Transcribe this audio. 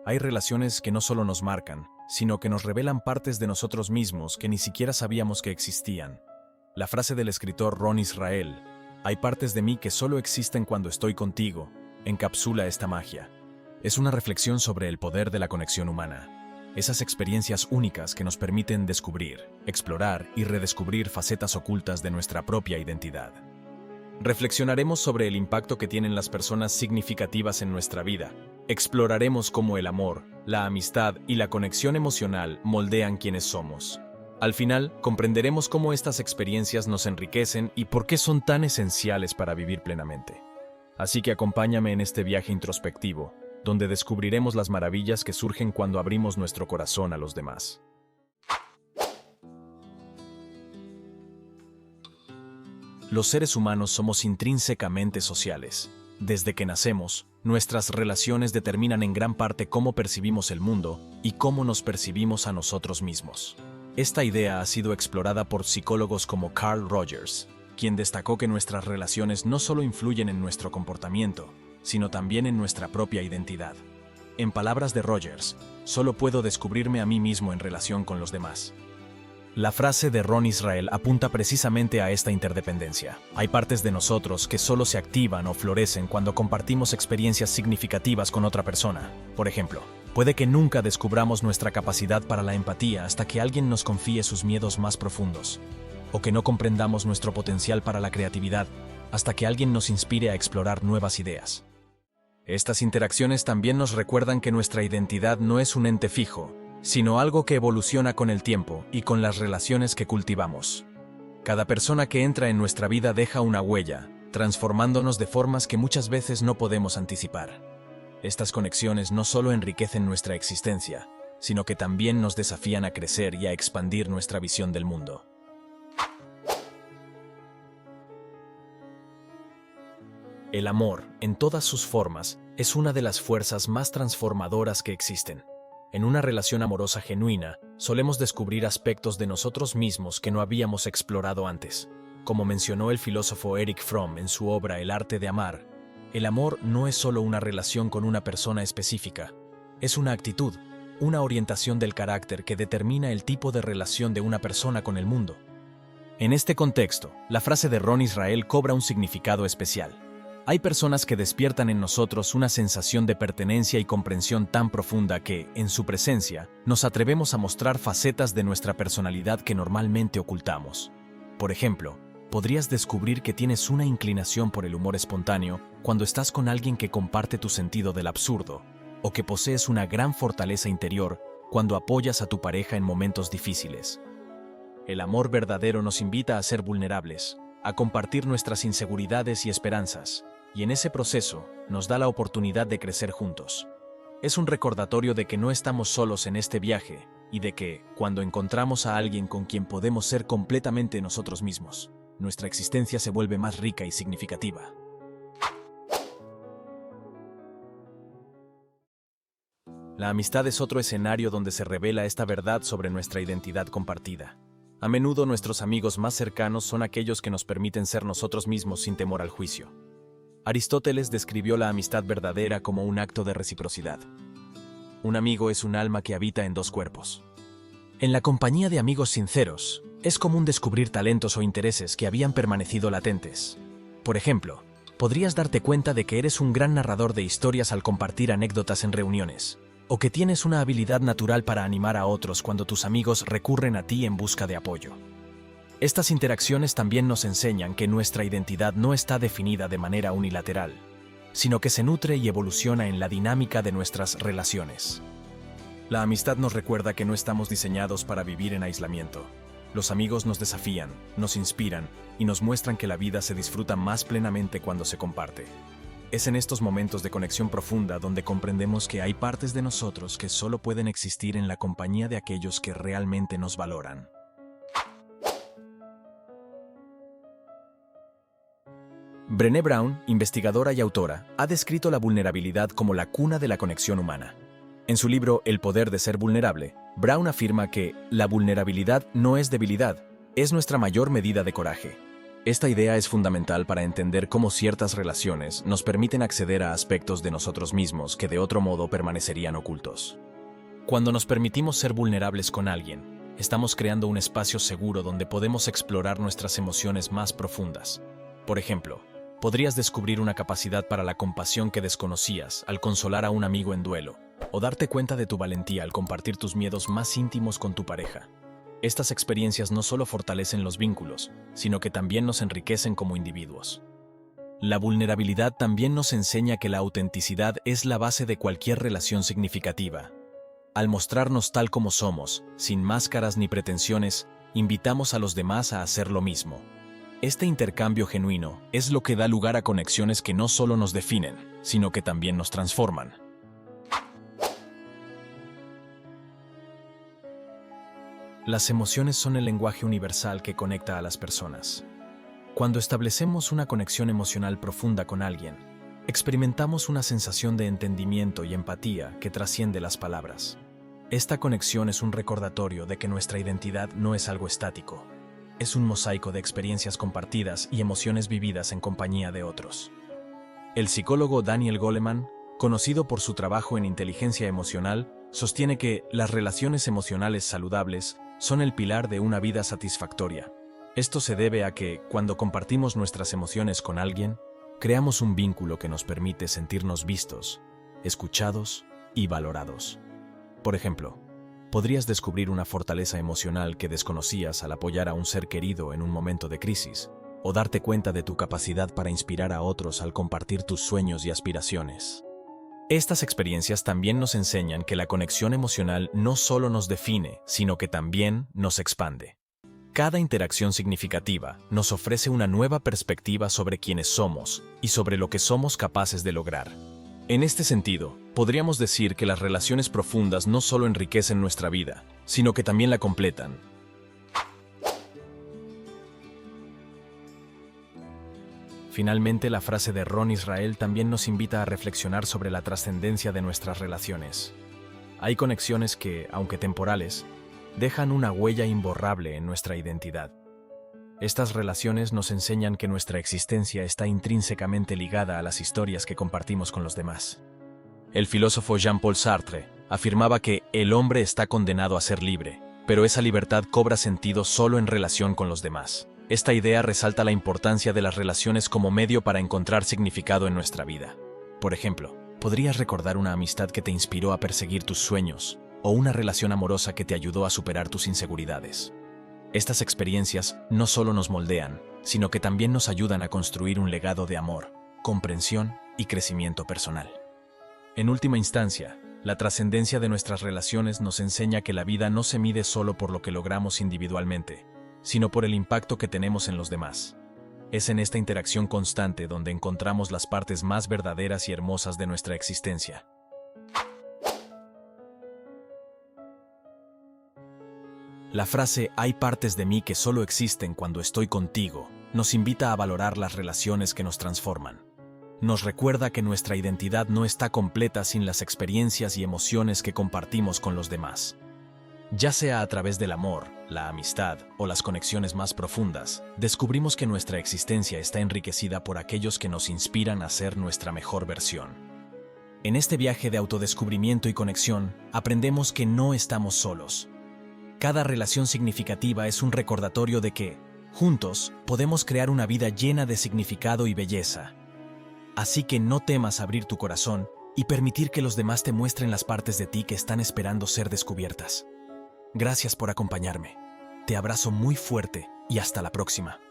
Hay relaciones que no solo nos marcan, sino que nos revelan partes de nosotros mismos que ni siquiera sabíamos que existían. La frase del escritor Ron Israel, "Hay partes de mí que solo existen cuando estoy contigo", encapsula esta magia. Es una reflexión sobre el poder de la conexión humana. Esas experiencias únicas que nos permiten descubrir, explorar y redescubrir facetas ocultas de nuestra propia identidad. Reflexionaremos sobre el impacto que tienen las personas significativas en nuestra vida. Exploraremos cómo el amor, la amistad y la conexión emocional moldean quienes somos. Al final, comprenderemos cómo estas experiencias nos enriquecen y por qué son tan esenciales para vivir plenamente. Así que acompáñame en este viaje introspectivo, donde descubriremos las maravillas que surgen cuando abrimos nuestro corazón a los demás. Los seres humanos somos intrínsecamente sociales. Desde que nacemos, nuestras relaciones determinan en gran parte cómo percibimos el mundo y cómo nos percibimos a nosotros mismos. Esta idea ha sido explorada por psicólogos como Carl Rogers, quien destacó que nuestras relaciones no solo influyen en nuestro comportamiento, sino también en nuestra propia identidad. En palabras de Rogers, solo puedo descubrirme a mí mismo en relación con los demás. La frase de Ron Israel apunta precisamente a esta interdependencia. Hay partes de nosotros que solo se activan o florecen cuando compartimos experiencias significativas con otra persona. Por ejemplo, puede que nunca descubramos nuestra capacidad para la empatía hasta que alguien nos confíe sus miedos más profundos, o que no comprendamos nuestro potencial para la creatividad hasta que alguien nos inspire a explorar nuevas ideas. Estas interacciones también nos recuerdan que nuestra identidad no es un ente fijo, sino algo que evoluciona con el tiempo y con las relaciones que cultivamos. Cada persona que entra en nuestra vida deja una huella, transformándonos de formas que muchas veces no podemos anticipar. Estas conexiones no solo enriquecen nuestra existencia, sino que también nos desafían a crecer y a expandir nuestra visión del mundo. El amor, en todas sus formas, es una de las fuerzas más transformadoras que existen. En una relación amorosa genuina, solemos descubrir aspectos de nosotros mismos que no habíamos explorado antes. Como mencionó el filósofo Erich Fromm en su obra El arte de amar, el amor no es solo una relación con una persona específica, es una actitud, una orientación del carácter que determina el tipo de relación de una persona con el mundo. En este contexto, la frase de Ron Israel cobra un significado especial. Hay personas que despiertan en nosotros una sensación de pertenencia y comprensión tan profunda que, en su presencia, nos atrevemos a mostrar facetas de nuestra personalidad que normalmente ocultamos. Por ejemplo, podrías descubrir que tienes una inclinación por el humor espontáneo cuando estás con alguien que comparte tu sentido del absurdo, o que posees una gran fortaleza interior cuando apoyas a tu pareja en momentos difíciles. El amor verdadero nos invita a ser vulnerables, a compartir nuestras inseguridades y esperanzas, y en ese proceso nos da la oportunidad de crecer juntos. Es un recordatorio de que no estamos solos en este viaje y de que, cuando encontramos a alguien con quien podemos ser completamente nosotros mismos, nuestra existencia se vuelve más rica y significativa. La amistad es otro escenario donde se revela esta verdad sobre nuestra identidad compartida. A menudo nuestros amigos más cercanos son aquellos que nos permiten ser nosotros mismos sin temor al juicio. Aristóteles describió la amistad verdadera como un acto de reciprocidad. Un amigo es un alma que habita en dos cuerpos. En la compañía de amigos sinceros, es común descubrir talentos o intereses que habían permanecido latentes. Por ejemplo, podrías darte cuenta de que eres un gran narrador de historias al compartir anécdotas en reuniones, o que tienes una habilidad natural para animar a otros cuando tus amigos recurren a ti en busca de apoyo. Estas interacciones también nos enseñan que nuestra identidad no está definida de manera unilateral, sino que se nutre y evoluciona en la dinámica de nuestras relaciones. La amistad nos recuerda que no estamos diseñados para vivir en aislamiento. Los amigos nos desafían, nos inspiran y nos muestran que la vida se disfruta más plenamente cuando se comparte. Es en estos momentos de conexión profunda donde comprendemos que hay partes de nosotros que solo pueden existir en la compañía de aquellos que realmente nos valoran. Brené Brown, investigadora y autora, ha descrito la vulnerabilidad como la cuna de la conexión humana. En su libro El poder de ser vulnerable, Brown afirma que la vulnerabilidad no es debilidad, es nuestra mayor medida de coraje. Esta idea es fundamental para entender cómo ciertas relaciones nos permiten acceder a aspectos de nosotros mismos que de otro modo permanecerían ocultos. Cuando nos permitimos ser vulnerables con alguien, estamos creando un espacio seguro donde podemos explorar nuestras emociones más profundas. Por ejemplo, podrías descubrir una capacidad para la compasión que desconocías al consolar a un amigo en duelo, o darte cuenta de tu valentía al compartir tus miedos más íntimos con tu pareja. Estas experiencias no solo fortalecen los vínculos, sino que también nos enriquecen como individuos. La vulnerabilidad también nos enseña que la autenticidad es la base de cualquier relación significativa. Al mostrarnos tal como somos, sin máscaras ni pretensiones, invitamos a los demás a hacer lo mismo. Este intercambio genuino es lo que da lugar a conexiones que no solo nos definen, sino que también nos transforman. Las emociones son el lenguaje universal que conecta a las personas. Cuando establecemos una conexión emocional profunda con alguien, experimentamos una sensación de entendimiento y empatía que trasciende las palabras. Esta conexión es un recordatorio de que nuestra identidad no es algo estático. Es un mosaico de experiencias compartidas y emociones vividas en compañía de otros. El psicólogo Daniel Goleman, conocido por su trabajo en inteligencia emocional, sostiene que las relaciones emocionales saludables son el pilar de una vida satisfactoria. Esto se debe a que, cuando compartimos nuestras emociones con alguien, creamos un vínculo que nos permite sentirnos vistos, escuchados y valorados. Por ejemplo, podrías descubrir una fortaleza emocional que desconocías al apoyar a un ser querido en un momento de crisis, o darte cuenta de tu capacidad para inspirar a otros al compartir tus sueños y aspiraciones. Estas experiencias también nos enseñan que la conexión emocional no solo nos define, sino que también nos expande. Cada interacción significativa nos ofrece una nueva perspectiva sobre quiénes somos y sobre lo que somos capaces de lograr. En este sentido, podríamos decir que las relaciones profundas no solo enriquecen nuestra vida, sino que también la completan. Finalmente, la frase de Ron Israel también nos invita a reflexionar sobre la trascendencia de nuestras relaciones. Hay conexiones que, aunque temporales, dejan una huella imborrable en nuestra identidad. Estas relaciones nos enseñan que nuestra existencia está intrínsecamente ligada a las historias que compartimos con los demás. El filósofo Jean-Paul Sartre afirmaba que el hombre está condenado a ser libre, pero esa libertad cobra sentido solo en relación con los demás. Esta idea resalta la importancia de las relaciones como medio para encontrar significado en nuestra vida. Por ejemplo, podrías recordar una amistad que te inspiró a perseguir tus sueños, o una relación amorosa que te ayudó a superar tus inseguridades. Estas experiencias no solo nos moldean, sino que también nos ayudan a construir un legado de amor, comprensión y crecimiento personal. En última instancia, la trascendencia de nuestras relaciones nos enseña que la vida no se mide solo por lo que logramos individualmente, sino por el impacto que tenemos en los demás. Es en esta interacción constante donde encontramos las partes más verdaderas y hermosas de nuestra existencia. La frase "hay partes de mí que solo existen cuando estoy contigo" nos invita a valorar las relaciones que nos transforman. Nos recuerda que nuestra identidad no está completa sin las experiencias y emociones que compartimos con los demás. Ya sea a través del amor, la amistad o las conexiones más profundas, descubrimos que nuestra existencia está enriquecida por aquellos que nos inspiran a ser nuestra mejor versión. En este viaje de autodescubrimiento y conexión, aprendemos que no estamos solos. Cada relación significativa es un recordatorio de que, juntos, podemos crear una vida llena de significado y belleza. Así que no temas abrir tu corazón y permitir que los demás te muestren las partes de ti que están esperando ser descubiertas. Gracias por acompañarme. Te abrazo muy fuerte y hasta la próxima.